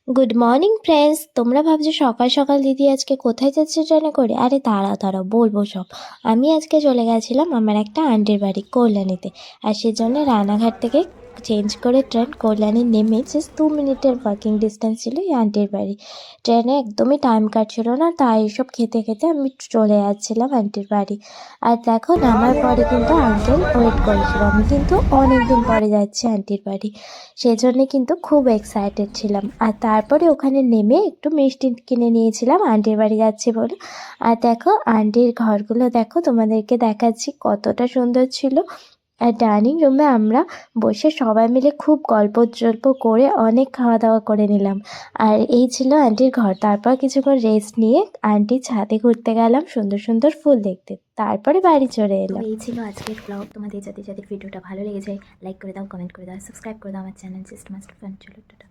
Good morning friends. তোমরা ভাবছো সকাল সকাল দিদি আজকে কোথায় যাচ্ছে ট্রেনে করে? আরে দাঁড়াও দাঁড়াও, বলবো সব। আমি আজকে চলে গেছিলাম আমার একটা আন্টির বাড়ি কল্যাণীতে। আর সেজন্য রানাঘাট থেকে চেঞ্জ করে ট্রেন কল্যাণী নেমে জাস্ট 2 মিনিটের ওয়াকিং ডিস্টেন্স ছিল এই আন্টির বাড়ি। ট্রেনে একদমই টাইম কাটছিল না, তাই এসব খেতে খেতে আমি চলে যাচ্ছিলাম আন্টির বাড়ি। আর দেখো, নামার পরে কিন্তু আঙ্কেল ওয়েট করেছিল। আমি কিন্তু অনেক দিন পরে যাচ্ছি আন্টির বাড়ি, সেজন্যে কিন্তু খুব এক্সাইটেড ছিলাম। আর তারপরে ওখানে নেমে একটু মিষ্টি কিনে নিয়েছিলাম আন্টির বাড়ি যাচ্ছি বলে। আর দেখো আন্টির ঘরগুলো দেখো, তোমাদেরকে দেখাচ্ছি কতটা সুন্দর ছিল। আর ডাইনিং রুমে আমরা বসে সবাই মিলে খুব গল্প টল্প করে অনেক খাওয়া দাওয়া করে নিলাম। আর এই ছিল আন্টির ঘর। তারপর কিছুক্ষণ রেস্ট নিয়ে আন্টির ছাদে ঘুরতে গেলাম সুন্দর সুন্দর ফুল দেখতে, তারপরে বাড়ি চলে তো এলাম। এই ছিল আজকের ব্লগ। তোমাদের যাদের যাদের ভিডিওটা ভালো লেগেছে লাইক করে দাও, কমেন্ট করে দাও, সাবস্ক্রাইব করে দাও আমার চ্যানেল জাস্ট মাস্টার ফান। চলো টাটা।